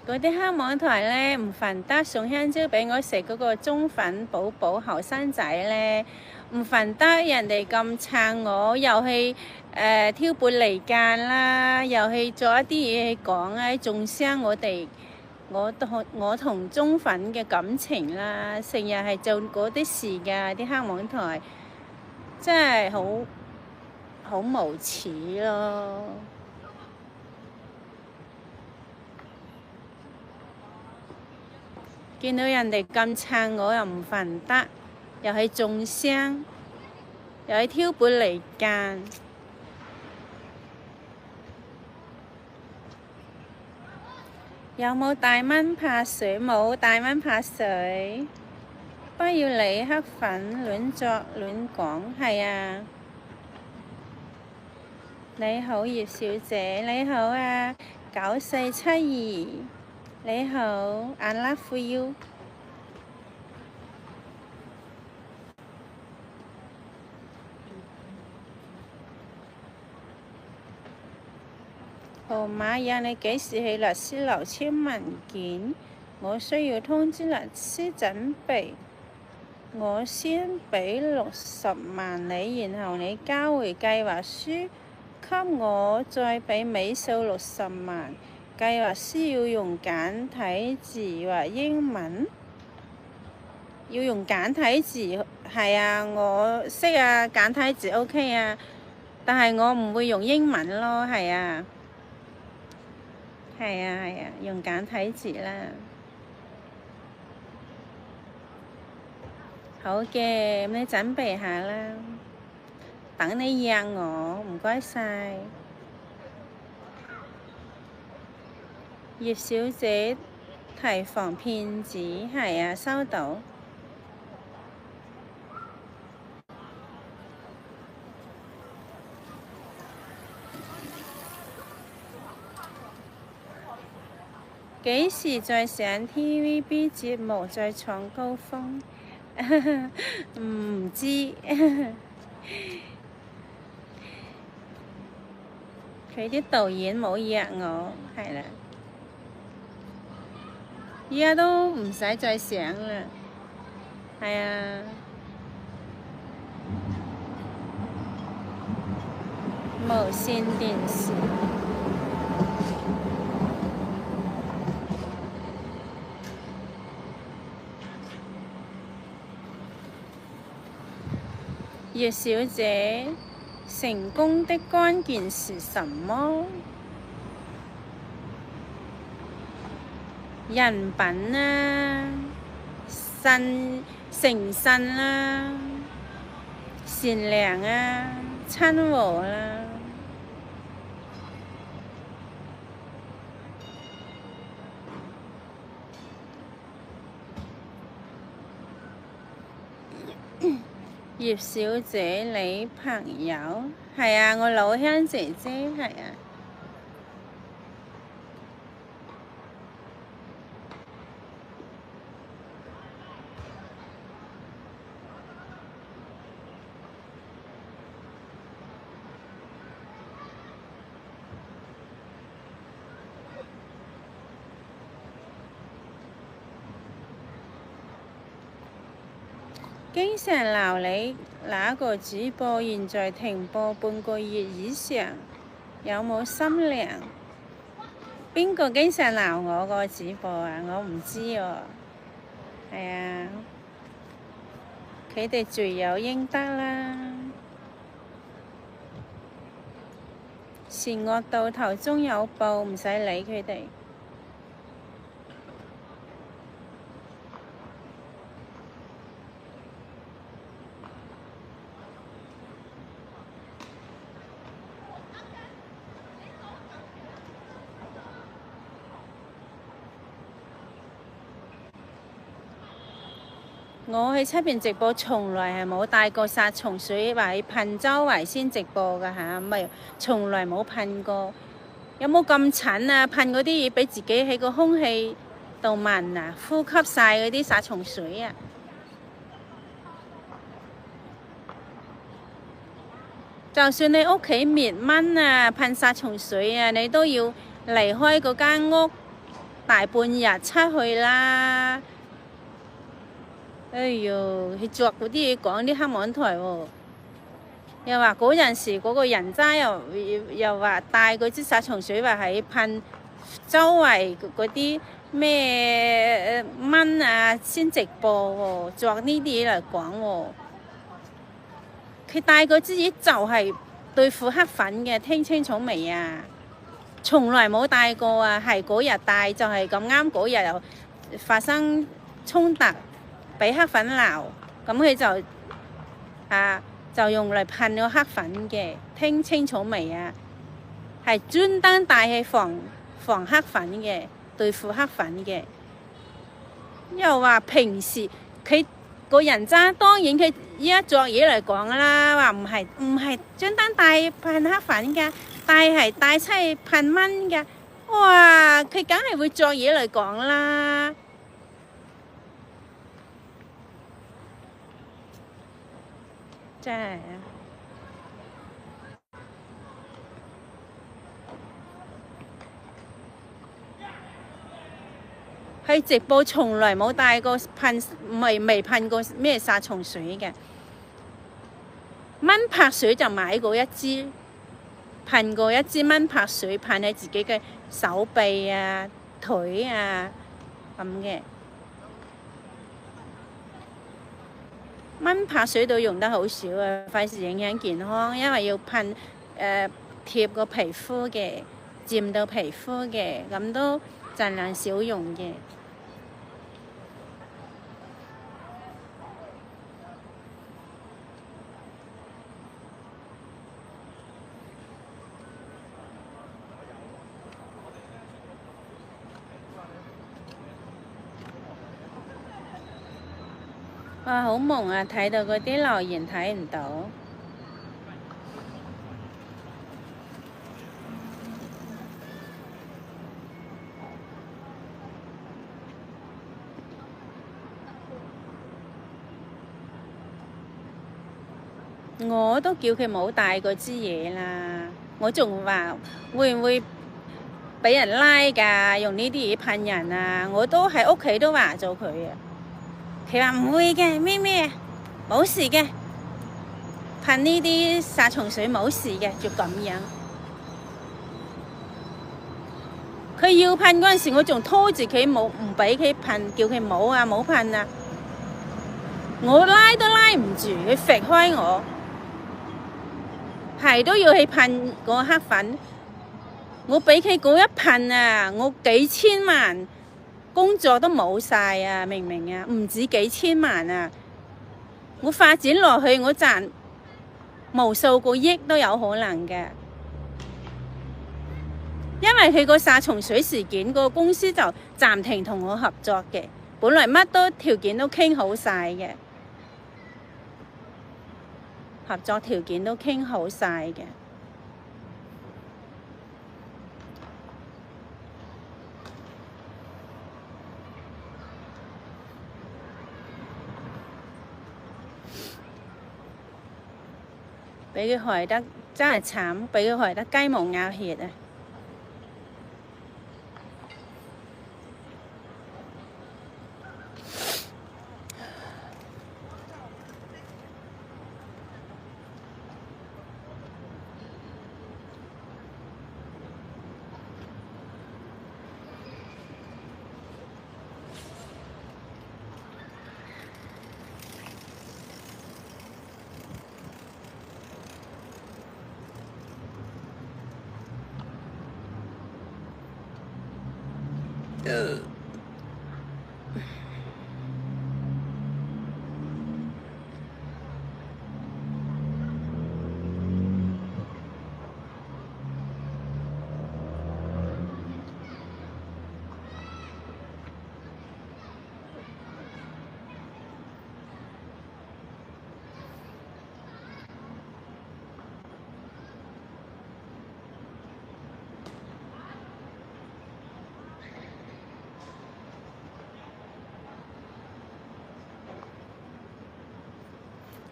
嗰啲黑網台咧唔煩得送香蕉俾我食嗰個中粉寶寶後生仔咧，唔煩得人哋咁撐我，又去挑撥離間啦，又去做一啲嘢去講啊，中傷我同中粉嘅感情啦，成日係做嗰啲事㗎，啲黑網台真係好無恥咯！見到人哋咁撐我又唔煩得，又係中傷，又係挑撥離間。有冇大蚊怕水？冇大蚊怕水。不要理黑粉亂作亂講，係啊。你好葉小姐，你好啊9472，你好 I love you。號碼呀，你幾時去律師樓簽文件？我需要通知律師準備。我先俾60萬你，然後你交回計劃書給我，再俾尾數60萬。計劃書要用簡體字或英文？要用簡體字，係啊，我識啊，簡體字 OK 啊，但係我唔會用英文咯，係啊。係啊，用簡體字啦。好嘅，咁你準備下啦，等你約我，唔該晒。葉小姐提防騙子，係啊，收到。幾時再上 TVB 節目再創高峰？唔知，佢啲導演冇約我，係啦。依家都唔使再上啦，係啊。無線電視。葉小姐，成功的關鍵是什麼？人品啊，誠信啦，善良啊，親和啦。葉小姐，你朋友？係啊，我老鄉姐姐，係啊。經常鬧你那個主播，現在停播半個月以上，有冇心涼？邊個經常鬧我個主播啊？我唔知喎。係啊，佢哋罪有應得啦。善惡到頭終有報，唔使理佢哋。我喺出邊直播，從來係冇帶過殺蟲水，話去噴周圍先直播㗎吓，咪從來冇噴過。有冇咁蠢啊？噴嗰啲嘢俾自己喺個空氣度聞啊，呼吸晒嗰啲殺蟲水啊！就算你屋企滅蚊啊，噴殺蟲水啊，你都要離開嗰間屋，大半日出去啦。哎呦，去作嗰啲嘢講啲黑網台喎，又話嗰陣時嗰個人渣又話帶嗰支殺蟲水話係噴周圍嗰啲咩蚊啊先直播喎，作呢啲嘢嚟講喎。佢帶嗰支嘢就係對付黑粉嘅，聽清楚未啊？從來冇帶過啊，係嗰日帶就係咁啱嗰日又發生衝突，俾黑粉鬧，咁佢就用嚟噴個黑粉嘅，聽清楚未啊？係專登帶去防黑粉嘅，對付黑粉嘅。又話平時佢個人渣，當然佢依家作嘢嚟講啦，話唔係專登帶噴黑粉㗎，係帶出去噴蚊㗎。哇！佢梗係會作嘢嚟講啦。真係啊！喺直播從來冇帶過噴，未噴過咩殺蟲水嘅。蚊拍水就買過一支，噴過一支蚊拍水，噴喺自己嘅手臂啊、腿啊咁嘅。蚊拍水都用得好少啊，費事影響健康，因為要噴貼個皮膚嘅，佔到皮膚嘅，咁都盡量少用嘅。哇！好蒙啊，睇到嗰啲留言睇唔到。我都叫佢冇帶嗰支嘢啦，我仲話會唔會俾人拉㗎？用呢啲嘢噴人啊！我都喺屋企都話咗佢啊。佢話唔會嘅，咩冇事嘅，噴呢啲殺蟲水冇事嘅，就咁樣。佢要噴嗰陣時，我仲拖住佢冇唔俾佢噴，叫佢冇啊冇噴啊！我拉都拉唔住，佢甩開我，係都要去噴個黑粉。我俾佢嗰一噴啊，我幾千萬工作都冇晒啊，明唔明啊？唔止幾千萬啊！我發展落去，我賺無數個億都有可能嘅。因為佢個殺蟲水事件，個公司就暫停同我合作嘅。本來乜都條件都傾好晒嘅，合作條件都傾好晒嘅。俾佢害得真係慘，俾佢害得雞毛鴨血啊！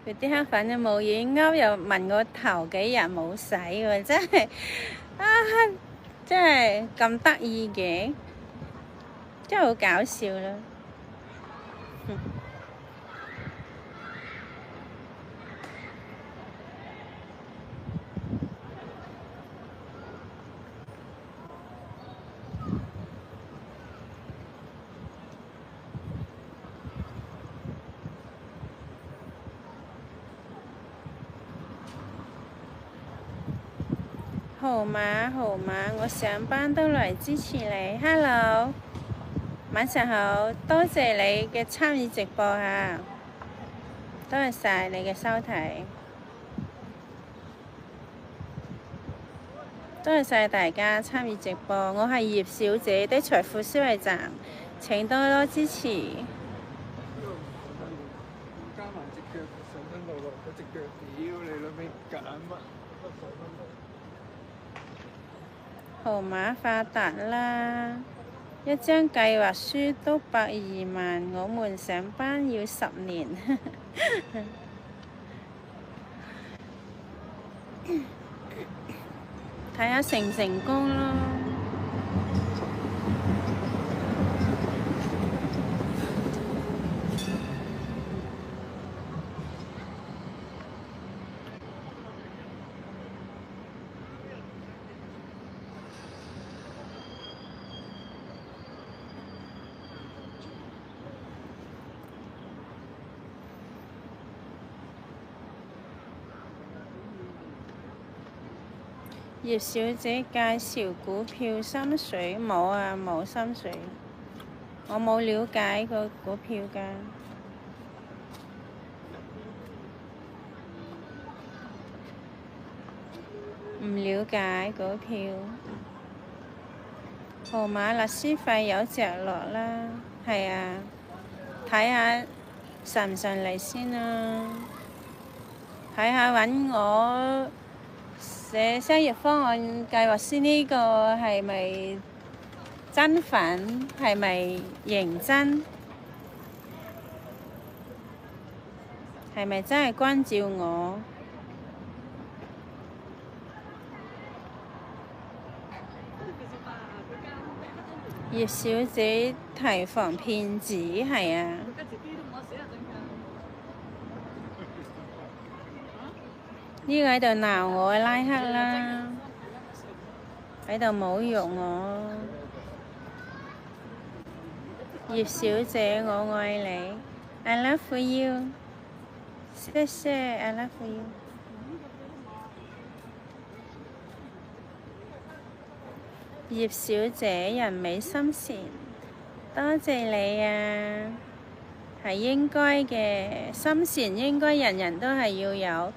佢啲黑粉就冇嘢勾，又問我頭幾日冇洗喎，真係咁得意嘅。真係好搞笑啦。號碼，我上班都嚟支持你。Hello，晚上好，多謝你嘅參與直播啊！多謝晒你嘅收睇，多謝晒大家參與直播。我係葉小姐的財富消費站，請多多支持。加埋隻腳上身度落嗰隻腳，屌你老味揀乜？號碼發達啦！一張計劃書都120萬，我們上班要10年。睇下成唔成功咯。葉小姐介紹股票心水，冇啊，冇心水，我冇了解個股票㗎，唔了解股票。號碼律師費有着落啦，係啊，睇下順唔順利先啦，睇下揾我寫商業方案計劃書呢個係咪真粉？係咪認真？係咪真係關照我？葉小姐提防騙子，係啊。呢個喺度鬧我拉黑啦，喺度侮辱我。葉小姐，我愛你 ，I love you，謝謝 ，I love you。葉小姐，人美心善，多謝你啊，係應該嘅，心善應該人人都係要有。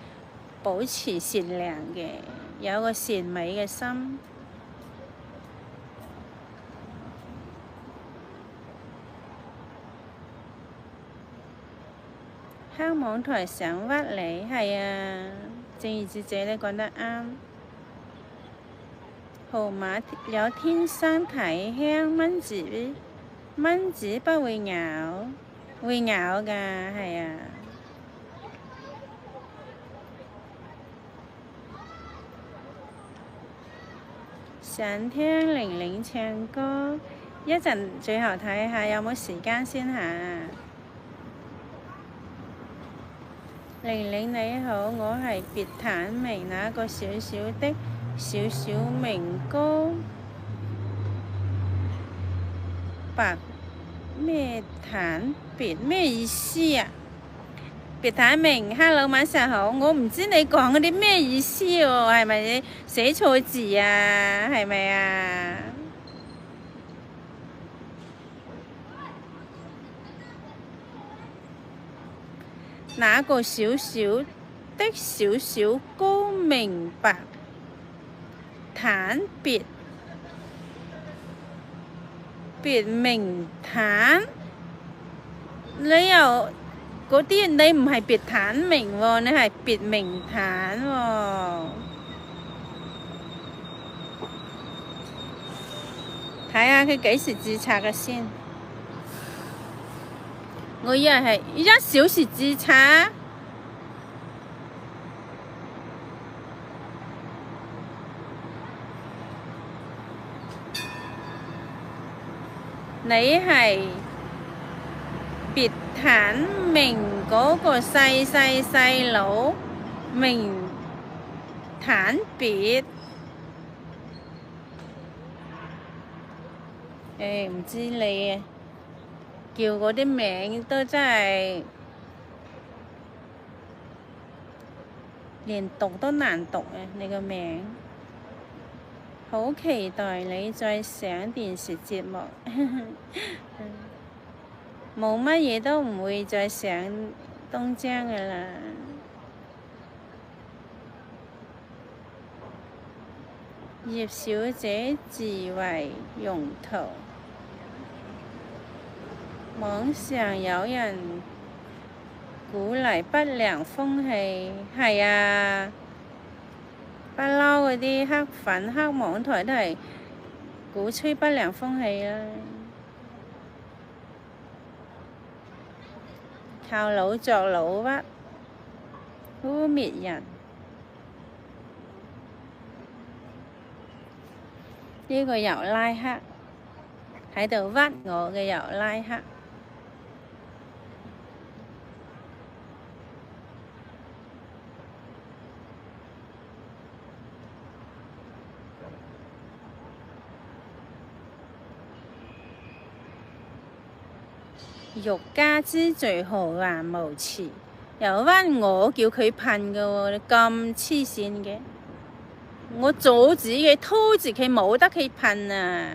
保持善良嘅，有個善美嘅心。黑網台想屈你，係啊，正義智者你講得啱。號碼有天生體香蚊子，蚊子不會咬，會咬㗎，係啊。想聽玲玲唱歌，一陣最後睇下有冇時間先嚇。玲玲你好，我係別坦明那個小小的小小明高白咩坦別咩意思啊？別坦明 ，hello 晚上好，我唔知你講嗰啲咩意思喎，係咪你寫錯字啊？係咪啊？那個小小的小小高明白坦別別明坦，你又？嗰啲你唔係別坦明喎，你係別明坦喎。睇下佢幾時註冊嘅先。我以為係1小時註冊。你係別坦明嗰個細佬，明坦別。唔知你叫嗰啲名都真係連讀都難讀啊！你個名，好期待你再上電視節目。冇乜嘢都唔會再上東張㗎喇。葉小姐自為用途。網上有人鼓勵不良風氣，係啊，不嬲嗰啲黑粉黑網台都係鼓吹不良風氣啦，靠老作老屈，污蔑人。呢個尤拉克喺度屈我嘅尤拉克。欲加之罪何患無辭？又屈我叫佢噴㗎喎，你咁黐線嘅！我阻止佢，拖住佢，冇得佢噴啊！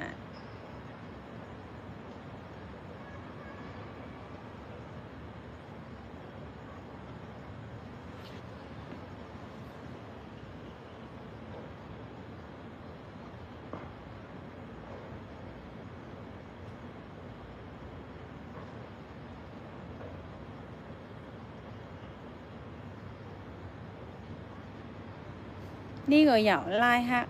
呢個尤拉克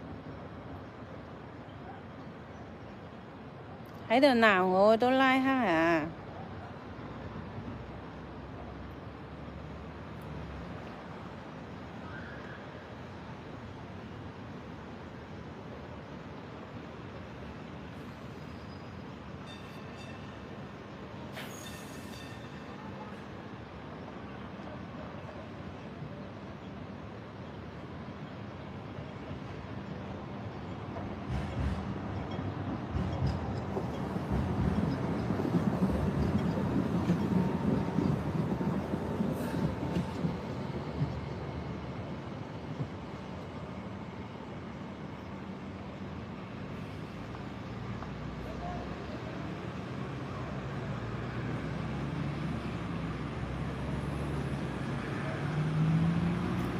喺度鬧我都拉克啊！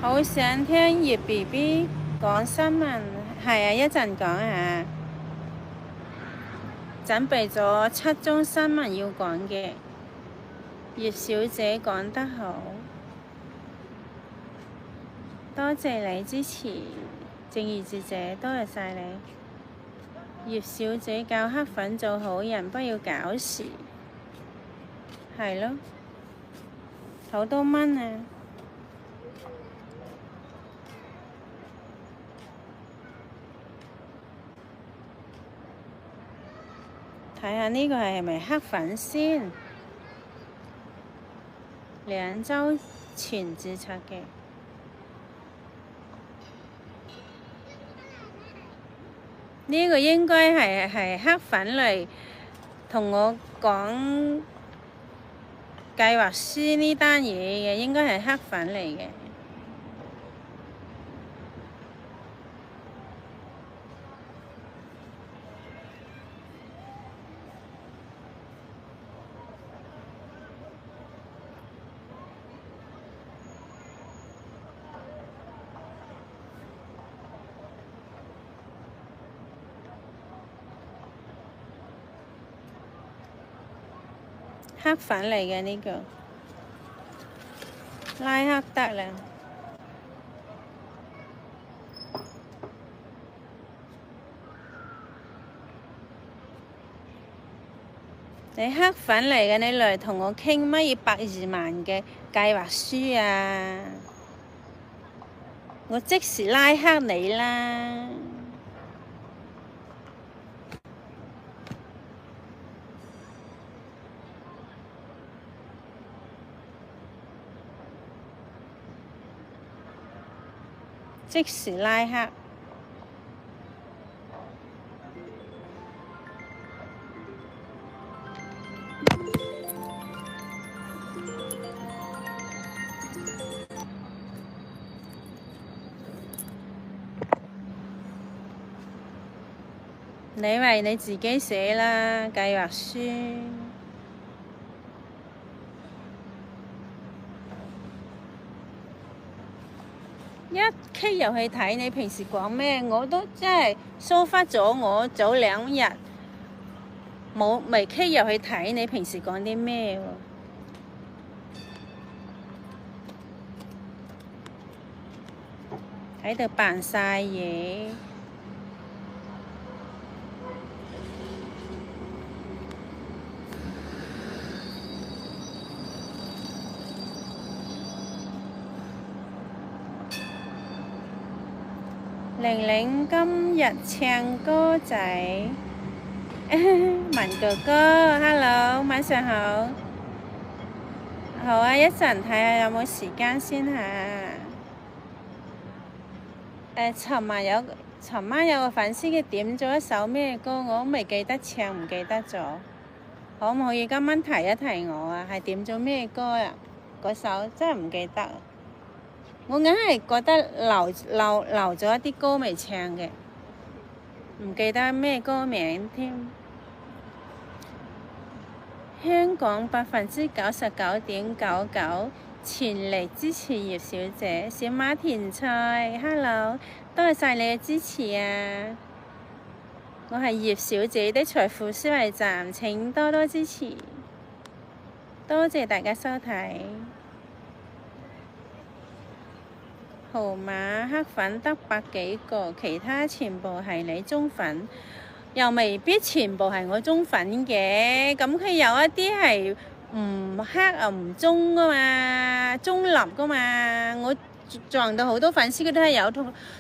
好想聽葉 BB 講新聞，係啊，一陣講啊，準備咗7宗新聞要講嘅。葉小姐講得好，多謝你支持，正義智者，多謝晒你。葉小姐教黑粉做好人，不要搞事，係咯，好多蚊啊！睇下呢個係咪黑粉先？2週前註冊嘅，呢個應該係黑粉嚟同我講計劃書呢單嘢嘅，應該係黑粉嚟嘅。黑粉嚟嘅呢個，拉黑得啦。你黑粉嚟嘅，你嚟同我傾乜嘢120萬嘅計劃書啊？我即時拉黑你啦！即時拉黑。你為你自己寫啦，計劃書。一 K 入去睇你平時講咩，我都真係疏忽咗。我早2日未 K 入去睇你平時講啲咩喎，喺度扮晒嘢。玲玲今日唱歌仔，文哥哥 ，hello， 晚上好。好啊，一陣睇下有冇時間先嚇。尋晚有個粉絲嘅點咗一首咩歌，我都未記得唱，唔記得咗。可唔可以今晚提一提我啊？係點咗咩歌啊？嗰首真係唔記得。我硬係覺得留咗一啲歌未唱嘅，唔記得咩歌名添。香港99.99%全力支持葉小姐，小馬甜菜 ，hello， 多謝晒你嘅支持啊！我係葉小姐的財富思維站，請多多支持，多謝大家收睇。號碼黑粉得100幾個，其他全部係你中粉，又未必全部係我中粉嘅。咁佢有一啲係唔黑又唔中噶嘛，中立噶嘛。我撞到好多粉絲，佢都係有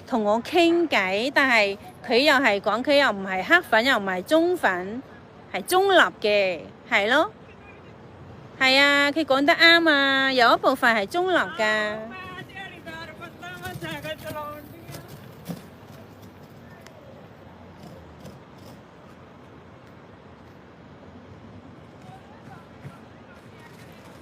同我傾偈，但係佢又係講佢又唔係黑粉，又唔係中粉，係中立嘅，係咯。係啊，佢講得啱啊，有一部分係中立㗎。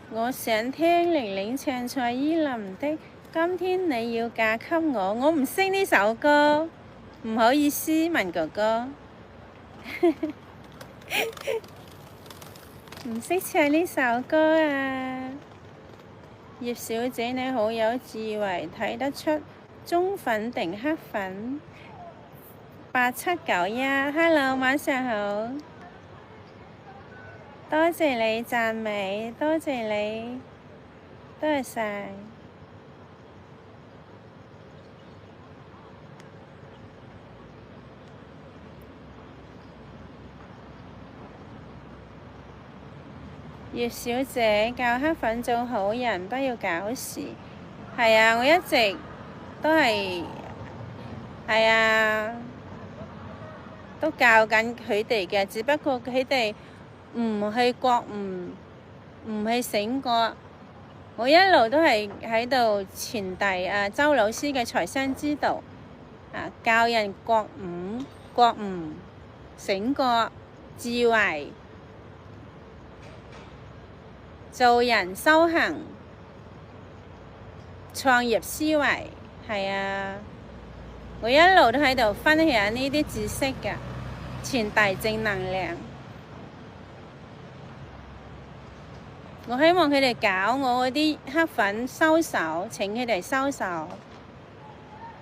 我想聽玲玲唱蔡依林的《今天你要嫁給我》，我唔識呢首歌，唔好意思，文哥哥，唔識唱呢首歌啊。葉小姐你好有智慧，睇得出中粉定黑粉。8791，hello， 晚上好。多謝你讚美，多謝你，多謝晒。葉小姐教黑粉做好人，不要搞事。係啊，我一直都係啊，都教緊佢哋嘅，只不過佢哋唔去覺悟，唔去醒覺。我一路都係喺度傳遞周老師嘅財商之道，教人覺悟、醒覺、智慧，做人修行、創業思維。係啊，我一路都喺度分享呢啲知識㗎，傳遞正能量。我希望佢哋搞我嗰啲黑粉收手，請佢哋收手，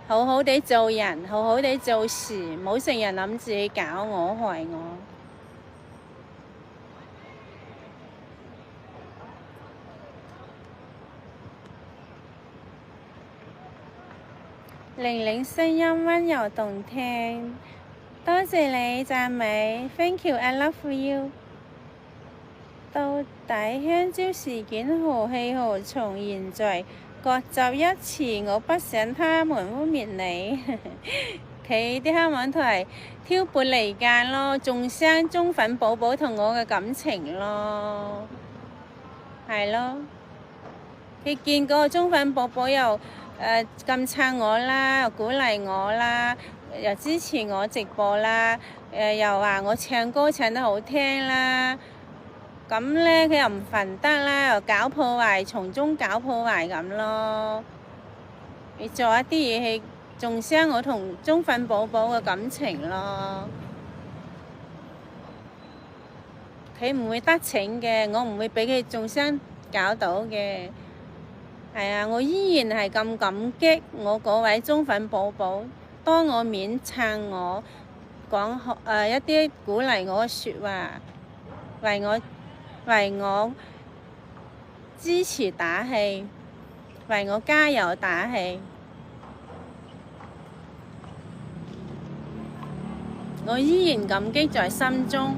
好好地做人，好好地做事，唔好成日諗自己搞我、害我。玲玲聲音溫柔動聽，多謝你讚美 ，Thank you, I love you。到底香蕉事件何去何從？現在各執一詞，我不想他們污蔑你。佢啲黑網台挑撥離間咯，中傷中粉寶寶同我嘅感情咯，係咯。佢見嗰個中粉寶寶又咁撐我啦，又鼓勵我啦，又支持我直播啦，又話我唱歌唱得好聽啦。咁呢，佢又唔瞓得啦，又搞破壞，從中搞破壞咁咯。你做一啲嘢去中傷我同中粉寶寶嘅感情咯。佢唔會得逞嘅，我唔會俾佢中傷搞到嘅。係啊，我依然係咁感激我嗰位中粉寶寶，當我面撐我，講一啲鼓勵我嘅説話，為我支持打氣，為我加油打氣。我依然感激在心中。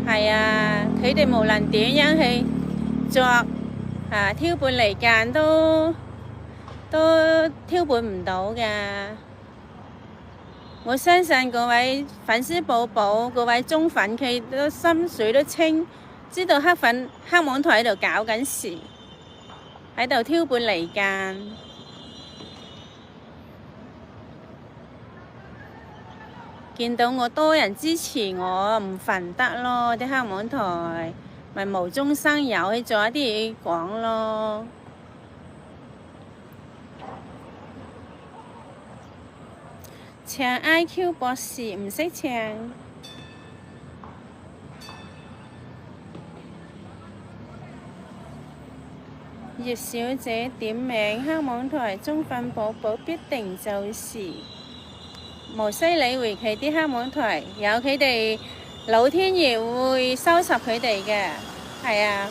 係啊，佢哋無論點樣去作挑撥離間都挑撥唔到㗎。我相信各位粉絲寶寶、各位中粉，佢都心水都清，知道黑網台喺度搞緊事，喺度挑撥離間。見到我多人支持我，唔瞓得咯，啲黑網台咪無中生有去做一啲嘢講咯。唱 IQ 博士唔識唱。葉小姐點名黑網台中粉寶寶必定就是。無需理會佢啲黑網台，有佢哋老天爺會收拾佢哋嘅，係啊。